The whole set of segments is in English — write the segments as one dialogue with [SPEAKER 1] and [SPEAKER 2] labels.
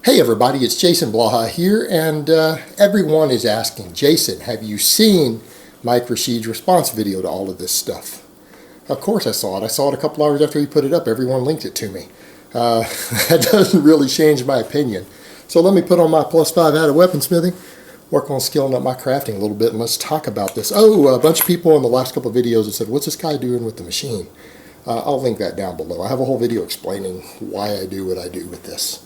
[SPEAKER 1] Hey everybody, it's Jason Blaha here, and everyone is asking, Jason, have you seen Mike Rashid's response video to all of this stuff? Of course I saw it. I saw it a couple hours after he put it up. Everyone linked it to me. That doesn't really change my opinion. So let me put on my +5 out of weaponsmithing, work on skilling up my crafting a little bit, and let's talk about this. Oh, a bunch of people in the last couple of videos have said, what's this guy doing with the machine? I'll link that down below. I have a whole video explaining why I do what I do with this.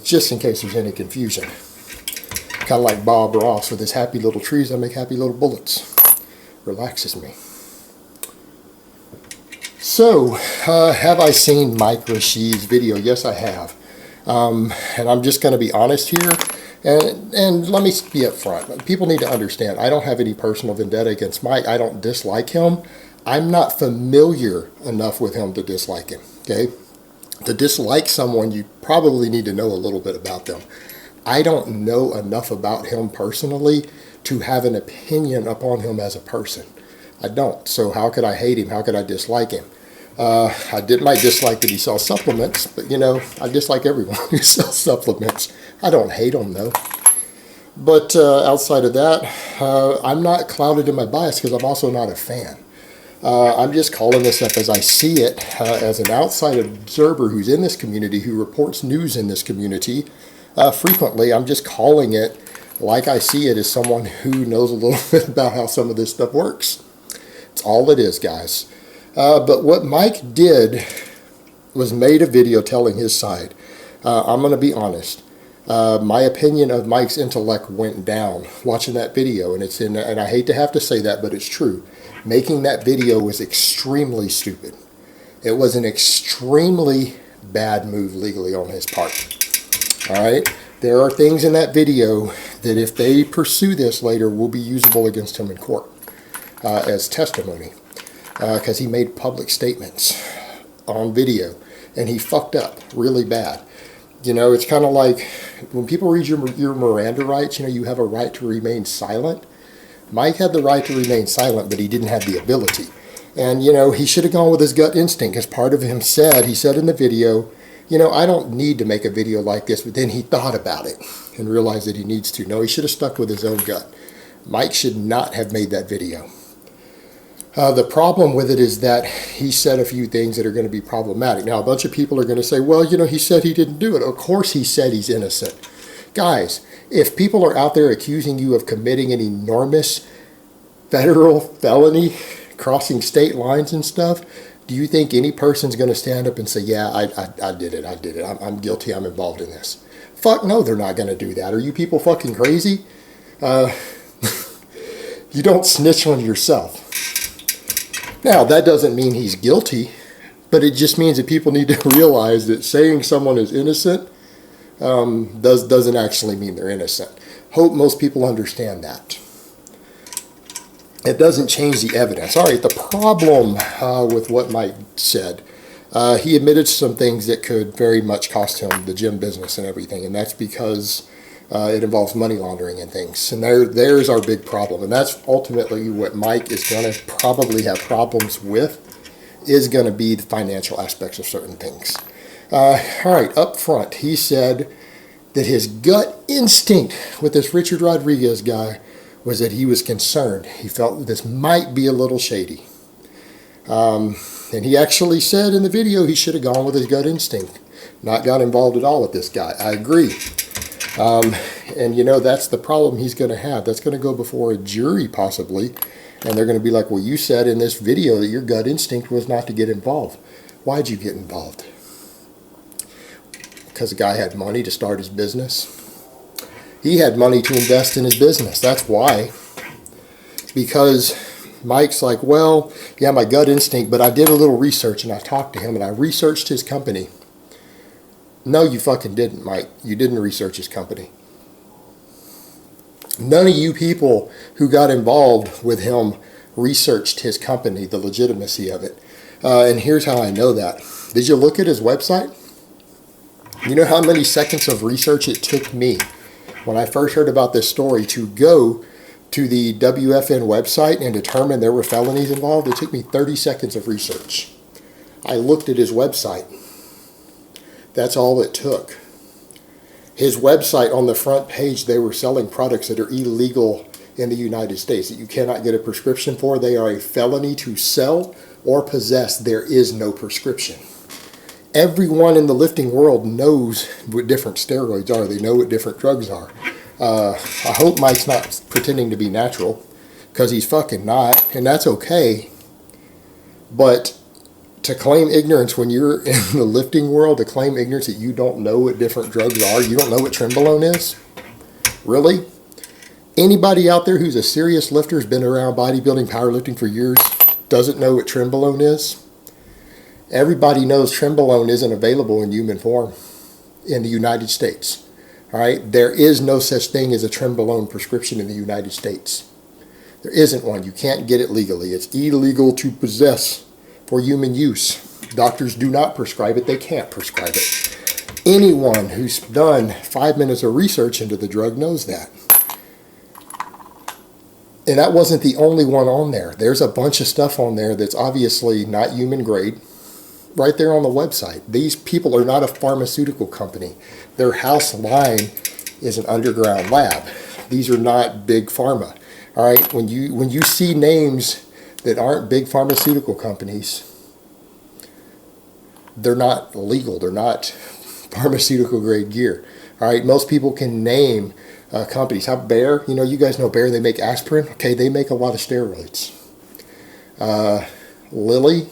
[SPEAKER 1] Just in case there's any confusion. Kind of like Bob Ross with his happy little trees, I make happy little bullets. Relaxes me. So, have I seen Mike Rashid's video? Yes, I have. And I'm just going to be honest here. And let me be up front. People need to understand, I don't have any personal vendetta against Mike. I don't dislike him. I'm not familiar enough with him to dislike him. Okay? To dislike someone, you probably need to know a little bit about them. I don't know enough about him personally to have an opinion upon him as a person. I don't. So how could I hate him? How could I dislike him? Might dislike that he sells supplements, but you know, I dislike everyone who sells supplements. I don't hate him though. But outside of that, I'm not clouded in my bias because I'm also not a fan. I'm just calling this up as I see it, as an outside observer who's in this community, who reports news in this community frequently. I'm just calling it like I see it, as someone who knows a little bit about how some of this stuff works. It's all it is, guys. But what Mike did was made a video telling his side. I'm going to be honest. My opinion of Mike's intellect went down watching that video, and and I hate to have to say that, but it's true. Making that video was extremely stupid. It was an extremely bad move legally on his part. All right? There are things in that video that if they pursue this later will be usable against him in court as testimony, because he made public statements on video and he fucked up really bad. You know, it's kind of like when people read your Miranda rights, you know, you have a right to remain silent. Mike had the right to remain silent, but he didn't have the ability. And, you know, he should have gone with his gut instinct, because part of him said, he said in the video, you know, I don't need to make a video like this, but then he thought about it and realized that he needs to. No, he should have stuck with his own gut. Mike should not have made that video. The problem with it is that he said a few things that are going to be problematic. Now, a bunch of people are going to say, well, you know, he said he didn't do it. Of course he said he's innocent. Guys, if people are out there accusing you of committing an enormous federal felony, crossing state lines and stuff, do you think any person's going to stand up and say, yeah, I did it, I'm guilty, I'm involved in this? Fuck no, they're not going to do that. Are you people fucking crazy? You don't snitch on yourself. Now, that doesn't mean he's guilty, but it just means that people need to realize that saying someone is innocent doesn't actually mean they're innocent. Hope most people understand that. It doesn't change the evidence. All right, the problem with what Mike said, he admitted some things that could very much cost him the gym business and everything, and that's because it involves money laundering and things. And there's our big problem, and that's ultimately what Mike is going to probably have problems with, is going to be the financial aspects of certain things. All right, up front, he said that his gut instinct with this Richard Rodriguez guy was that he was concerned. He felt that this might be a little shady. And he actually said in the video he should have gone with his gut instinct, not got involved at all with this guy. I agree. And you know, that's the problem he's going to have. That's going to go before a jury possibly, and they're going to be like, well, you said in this video that your gut instinct was not to get involved. Why'd you get involved? Because the guy had money to start his business. He had money to invest in his business. That's why. Because Mike's like, well, yeah, my gut instinct, but I did a little research and I talked to him and I researched his company. No, you fucking didn't, Mike. You didn't research his company. None of you people who got involved with him researched his company, the legitimacy of it. And here's how I know that. Did you look at his website? You know how many seconds of research it took me when I first heard about this story to go to the WFN website and determine there were felonies involved? It took me 30 seconds of research. I looked at his website. That's all it took. His website, on the front page, they were selling products that are illegal in the United States, that you cannot get a prescription for. They are a felony to sell or possess. There is no prescription. Everyone in the lifting world knows what different steroids are. They know what different drugs are. I hope Mike's not pretending to be natural, because he's fucking not, and that's okay. But to claim ignorance when you're in the lifting world, to claim ignorance that you don't know what different drugs are, you don't know what trenbolone is? Really? Anybody out there who's a serious lifter, has been around bodybuilding, powerlifting for years, doesn't know what trenbolone is? Everybody knows trenbolone isn't available in human form in the United States. All right? There is no such thing as a trenbolone prescription in the United States. There isn't one. You can't get it legally. It's illegal to possess for human use. Doctors do not prescribe it. They can't prescribe it. Anyone who's done 5 minutes of research into the drug knows that. And that wasn't the only one on there. There's a bunch of stuff on there that's obviously not human grade. Right there on the website. These people are not a pharmaceutical company. Their house line is an underground lab. These are not big pharma. All right, when you see names that aren't big pharmaceutical companies, they're not legal. They're not pharmaceutical grade gear. All right, most people can name companies. How Bayer? You know, you guys know Bayer. They make aspirin. Okay, they make a lot of steroids. Lilly,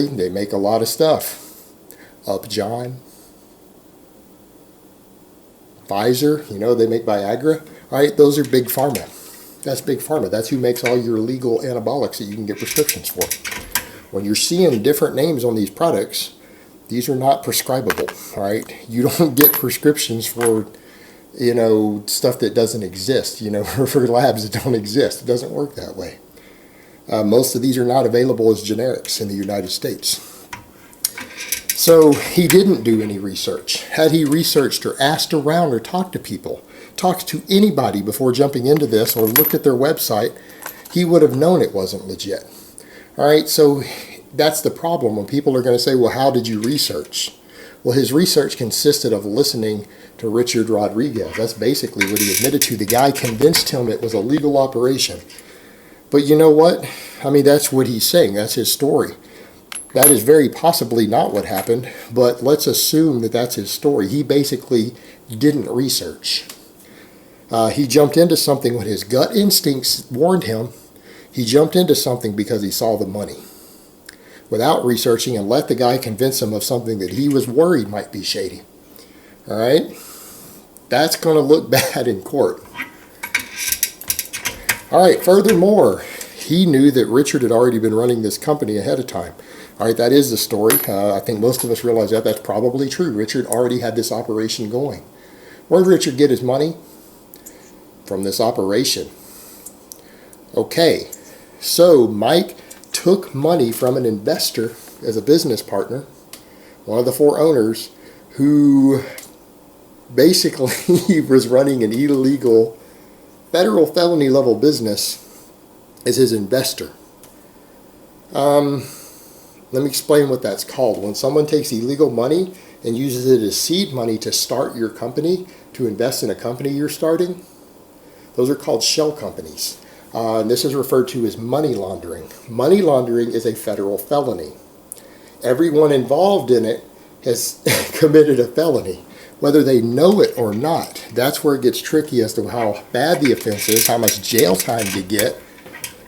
[SPEAKER 1] they make a lot of stuff. Upjohn, Pfizer, you know, they make Viagra. All right, those are big pharma. That's big pharma. That's who makes all your legal anabolics that you can get prescriptions for. When you're seeing different names on these products, these are not prescribable. All right, you don't get prescriptions for, you know, stuff that doesn't exist. You know, for labs that don't exist. It doesn't work that way. Most of these are not available as generics in the United States. So he didn't do any research. Had he researched or asked around or talked to people, talked to anybody before jumping into this or looked at their website, he would have known it wasn't legit. All right, so that's the problem when people are going to say, well, how did you research? Well, his research consisted of listening to Richard Rodriguez. That's basically what he admitted to. The guy convinced him it was a legal operation. But you know what? I mean, that's what he's saying. That's his story. That is very possibly not what happened, but let's assume that that's his story. He basically didn't research. He jumped into something when his gut instincts warned him. He jumped into something because he saw the money without researching and let the guy convince him of something that he was worried might be shady. All right? That's going to look bad in court. All right, furthermore, he knew that Richard had already been running this company ahead of time. All right, that is the story. I think most of us realize that. That's probably true. Richard already had this operation going. Where did Richard get his money? From this operation. Okay, so Mike took money from an investor as a business partner, one of the 4 owners, who basically was running an illegal federal felony level business as his investor. Let me explain what that's called. When someone takes illegal money and uses it as seed money to start your company, to invest in a company you're starting, those are called shell companies. And this is referred to as money laundering. Money laundering is a federal felony. Everyone involved in it has committed a felony. Whether they know it or not, that's where it gets tricky as to how bad the offense is, how much jail time to get.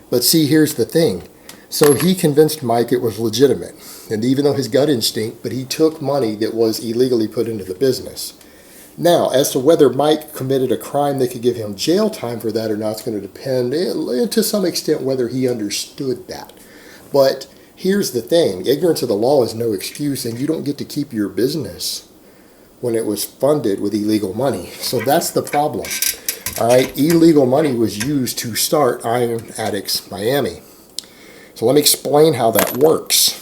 [SPEAKER 1] But see, here's the thing. So he convinced Mike it was legitimate. And even though his gut instinct, but he took money that was illegally put into the business. Now, as to whether Mike committed a crime that could give him jail time for that or not, it's going to depend to some extent whether he understood that. But here's the thing. Ignorance of the law is no excuse, and you don't get to keep your business when it was funded with illegal money. So that's the problem. All right, illegal money was used to start Iron Addicts Miami. So let me explain how that works.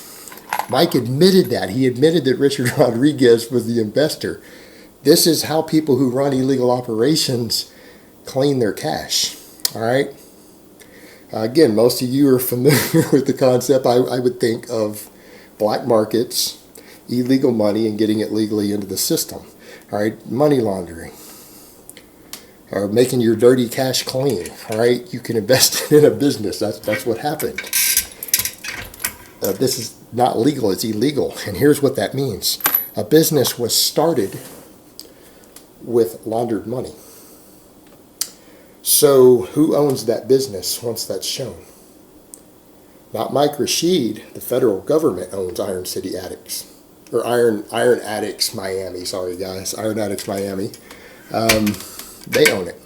[SPEAKER 1] Mike admitted that. He admitted that Richard Rodriguez was the investor. This is how people who run illegal operations clean their cash. All right. Again, most of you are familiar with the concept, I would think, of black markets, illegal money, and getting it legally into the system. All right, money laundering, or making your dirty cash clean. All right, you can invest in a business. That's what happened. This is not legal, it's illegal. And here's what that means. A business was started with laundered money. So who owns that business once that's shown? Not Mike Rashid. The federal government owns Iron City Addicts. Or Iron Addicts Miami. Sorry guys, Iron Addicts Miami. They own it.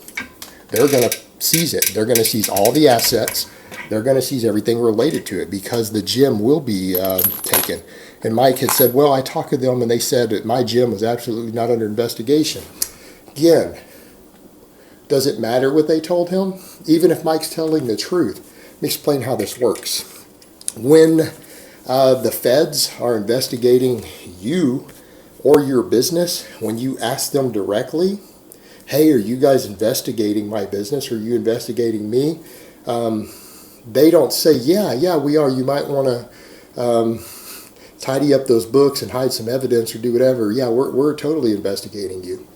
[SPEAKER 1] They're going to seize it. They're going to seize all the assets. They're going to seize everything related to it because the gym will be taken. And Mike had said, well, I talked to them and they said that my gym was absolutely not under investigation. Again, does it matter what they told him? Even if Mike's telling the truth. Let me explain how this works. When the feds are investigating you or your business, when you ask them directly, hey, are you guys investigating my business? Are you investigating me? They don't say, yeah, we are. You might want to tidy up those books and hide some evidence or do whatever. Yeah, we're totally investigating you.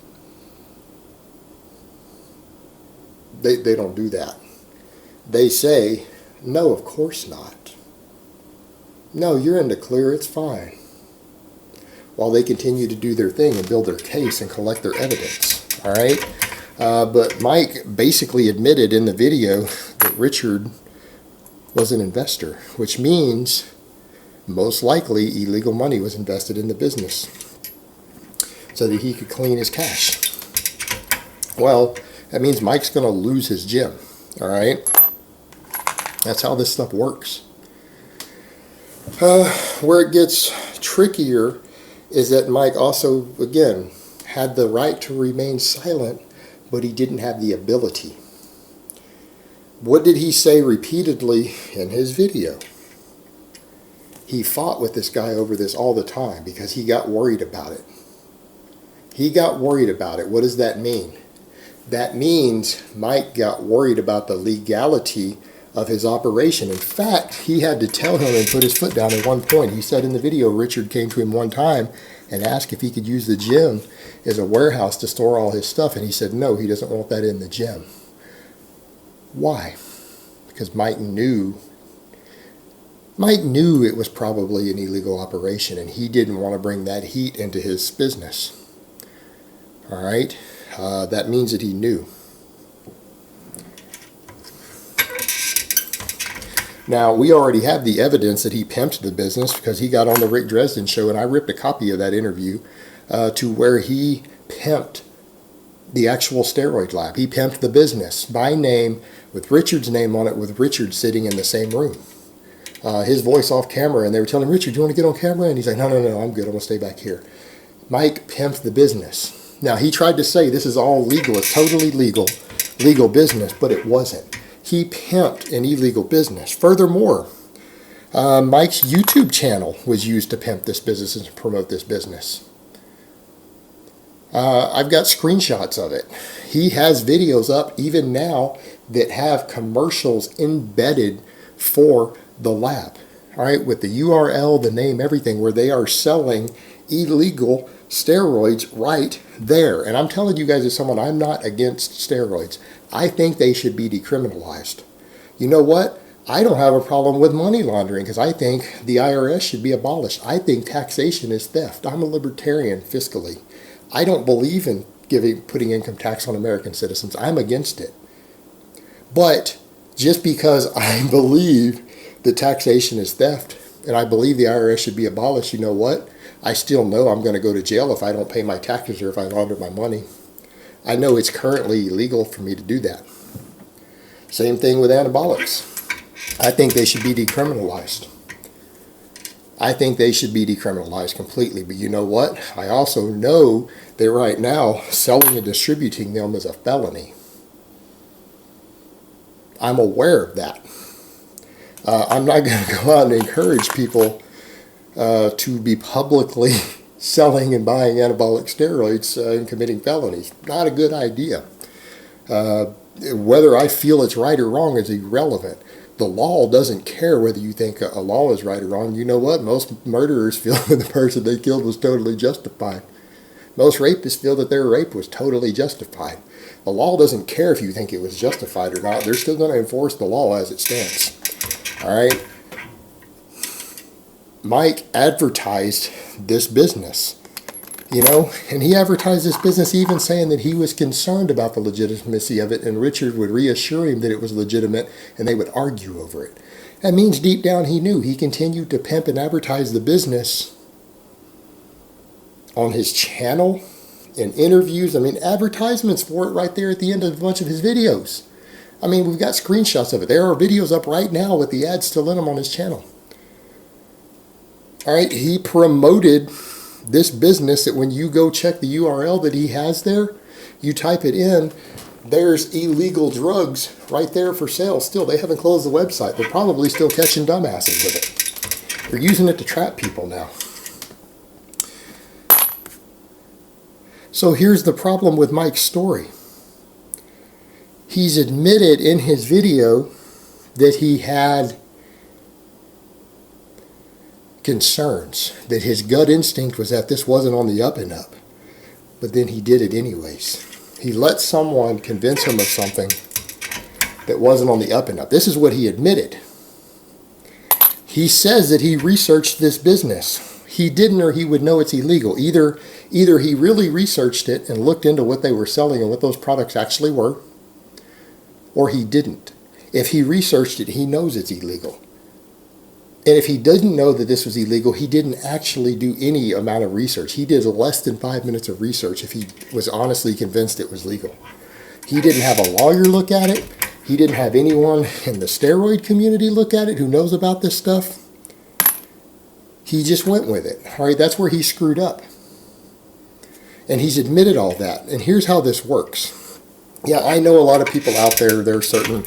[SPEAKER 1] They don't do that. They say, no, of course not. No, you're in the clear, it's fine. While they continue to do their thing and build their case and collect their evidence. All right? But Mike basically admitted in the video that Richard was an investor, which means most likely illegal money was invested in the business so that he could clean his cash. Well, that means Mike's going to lose his gym. All right? That's how this stuff works. Where it gets trickier is that Mike also, again, had the right to remain silent, but he didn't have the ability. What did he say repeatedly in his video? He fought with this guy over this all the time because he got worried about it. He got worried about it. What does that mean? That means Mike got worried about the legality of his operation. In fact, he had to tell him and put his foot down at one point. He said in the video, Richard came to him one time and asked if he could use the gym as a warehouse to store all his stuff. And he said, no, he doesn't want that in the gym. Why? Because Mike knew it was probably an illegal operation and he didn't want to bring that heat into his business. All right? That means that he knew. Now, we already have the evidence that he pimped the business because he got on the Rick Dresden show and I ripped a copy of that interview to where he pimped the actual steroid lab. He pimped the business by name with Richard's name on it, with Richard sitting in the same room. His voice off camera, and they were telling Richard, do you want to get on camera? And he's like, no, I'm good. I'm going to stay back here. Mike pimped the business. Now, he tried to say this is all legal. It's totally legal business, but it wasn't. He pimped an illegal business. Furthermore, Mike's YouTube channel was used to pimp this business and promote this business. I've got screenshots of it. He has videos up even now that have commercials embedded for the lab. All right, with the URL, the name, everything, where they are selling illegal steroids right there. And I'm telling you guys as someone, I'm not against steroids. I think they should be decriminalized. You know what? I don't have a problem with money laundering because I think the IRS should be abolished. I think taxation is theft. I'm a libertarian fiscally. I don't believe in putting income tax on American citizens. I'm against it. But just because I believe that taxation is theft and I believe the IRS should be abolished, you know what? I still know I'm going to go to jail if I don't pay my taxes or if I launder my money. I know it's currently illegal for me to do that. Same thing with anabolics. I think they should be decriminalized. I think they should be decriminalized completely. But you know what? I also know that right now selling and distributing them is a felony. I'm aware of that. I'm not going to go out and encourage people to be publicly selling and buying anabolic steroids and committing felonies. Not a good idea. Whether I feel it's right or wrong is irrelevant. The law doesn't care whether you think a law is right or wrong. You know what? Most murderers feel that the person they killed was totally justified. Most rapists feel that their rape was totally justified. The law doesn't care if you think it was justified or not. They're still going to enforce the law as it stands. All right? Mike advertised this business, you know, and he advertised this business even saying that he was concerned about the legitimacy of it, and Richard would reassure him that it was legitimate, and they would argue over it. That means deep down he knew. He continued to pimp and advertise the business on his channel, in interviews. I mean, advertisements for it right there at the end of a bunch of his videos. I mean, we've got screenshots of it. There are videos up right now with the ads still in them on his channel. All right, he promoted this business that when you go check the URL that he has there, you type it in, there's illegal drugs right there for sale still. They haven't closed the website. They're probably still catching dumbasses with it. They're using it to trap people now. So here's the problem with Mike's story. He's admitted in his video that he had concerns, that his gut instinct was that this wasn't on the up and up, but then he did it anyways. He let someone convince him of something that wasn't on the up and up. This is what he admitted. He says that he researched this business. He didn't, or he would know it's illegal. Either he really researched it and looked into what they were selling and what those products actually were, or he didn't. If he researched it, he knows it's illegal. And if he didn't know that this was illegal, he didn't actually do any amount of research. He did less than 5 minutes of research if he was honestly convinced it was legal. He didn't have a lawyer look at it. He didn't have anyone in the steroid community look at it who knows about this stuff. He just went with it. All right, that's where he screwed up. And he's admitted all that. And here's how this works. Yeah, I know a lot of people out there, there are certain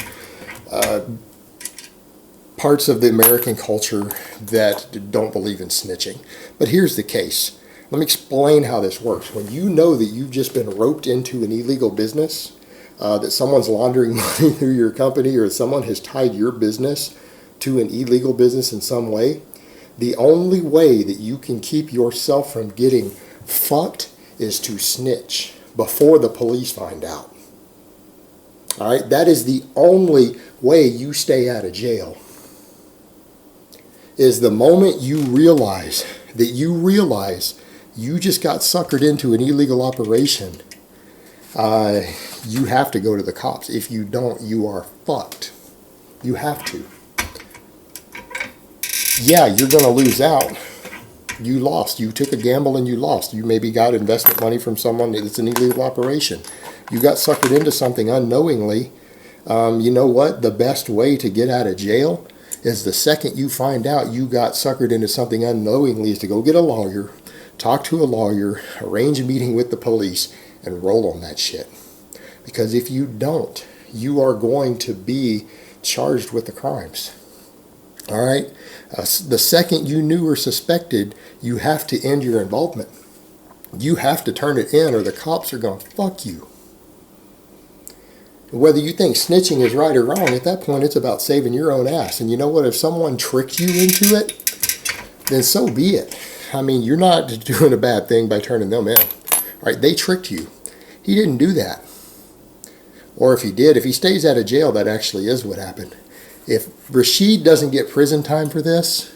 [SPEAKER 1] parts of the American culture that don't believe in snitching. But here's the case. Let me explain how this works. When you know that you've just been roped into an illegal business, that someone's laundering money through your company, or someone has tied your business to an illegal business in some way, the only way that you can keep yourself from getting fucked is to snitch before the police find out. All right, that is the only way you stay out of jail. Is the moment you realize you just got suckered into an illegal operation, you have to go to the cops. If you don't, you are fucked. You have to. Yeah, you're going to lose out. You lost. You took a gamble and you lost. You maybe got investment money from someone that's an illegal operation. You got suckered into something unknowingly. You know what? The best way to get out of jail is the second you find out you got suckered into something unknowingly is to go get a lawyer, talk to a lawyer, arrange a meeting with the police, and roll on that shit. Because if you don't, you are going to be charged with the crimes. All right? The second you knew or suspected, you have to end your involvement. You have to turn it in, or the cops are going to fuck you. Whether you think snitching is right or wrong, at that point it's about saving your own ass. And you know what? If someone tricked you into it, then so be it. I mean, you're not doing a bad thing by turning them in. All right, they tricked you. He didn't do that. Or if he did, if he stays out of jail, that actually is what happened. If Rashid doesn't get prison time for this,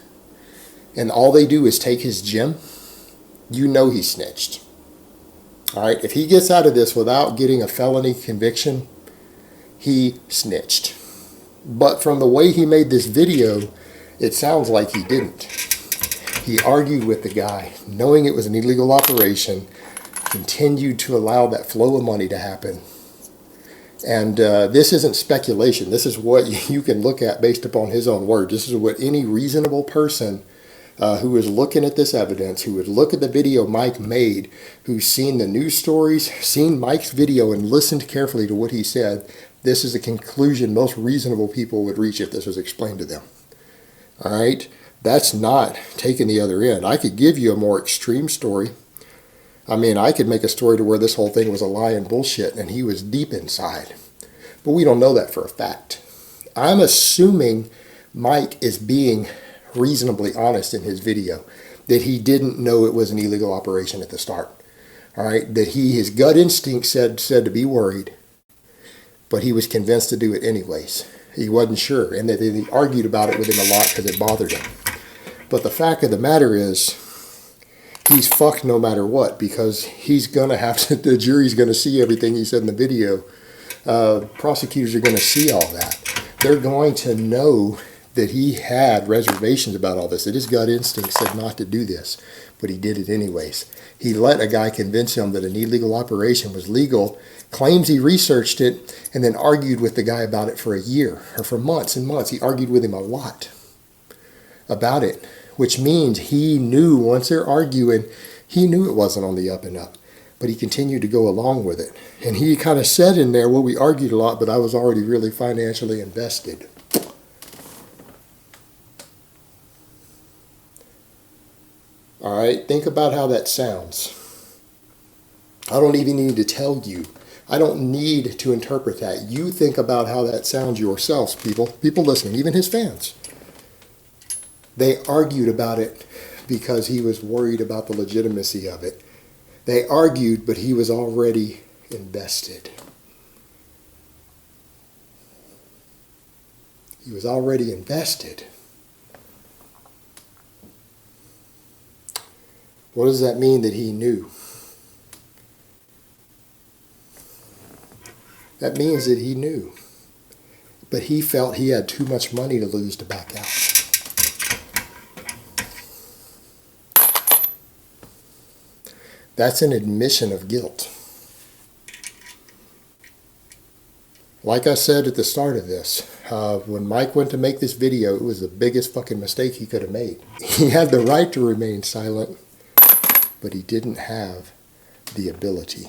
[SPEAKER 1] and all they do is take his gym, you know he snitched. All right, if he gets out of this without getting a felony conviction, he snitched. But from the way he made this video, it sounds like he didn't. He argued with the guy, knowing it was an illegal operation, continued to allow that flow of money to happen. And this isn't speculation. This is what you can look at based upon his own word. This is what any reasonable person who is looking at this evidence, who would look at the video Mike made, who's seen the news stories, seen Mike's video and listened carefully to what he said, this is a conclusion most reasonable people would reach if this was explained to them. All right? That's not taking the other end. I could give you a more extreme story. I mean, I could make a story to where this whole thing was a lie and bullshit and he was deep inside. But we don't know that for a fact. I'm assuming Mike is being reasonably honest in his video, that he didn't know it was an illegal operation at the start. all right, that his gut instinct said to be worried, but he was convinced to do it anyways. He wasn't sure, and that he argued about it with him a lot because it bothered him. But the fact of the matter is, he's fucked no matter what, because he's going to have to, the jury's going to see everything he said in the video. Prosecutors are going to see all that. They're going to know that he had reservations about all this, that his gut instinct said not to do this, but he did it anyways. He let a guy convince him that an illegal operation was legal, claims he researched it, and then argued with the guy about it for a year, or for months and months. He argued with him a lot about it, which means he knew, once they're arguing, he knew it wasn't on the up and up, but he continued to go along with it. And he kind of said in there, well, we argued a lot, but I was already really financially invested. All right, think about how that sounds. I don't even need to tell you. I don't need to interpret that. You think about how that sounds yourselves, people. People listening, even his fans. They argued about it because he was worried about the legitimacy of it. They argued, but he was already invested. He was already invested. What does that mean that he knew? That means that he knew. But he felt he had too much money to lose to back out. That's an admission of guilt. Like I said at the start of this, when Mike went to make this video, it was the biggest fucking mistake he could have made. He had the right to remain silent, but he didn't have the ability.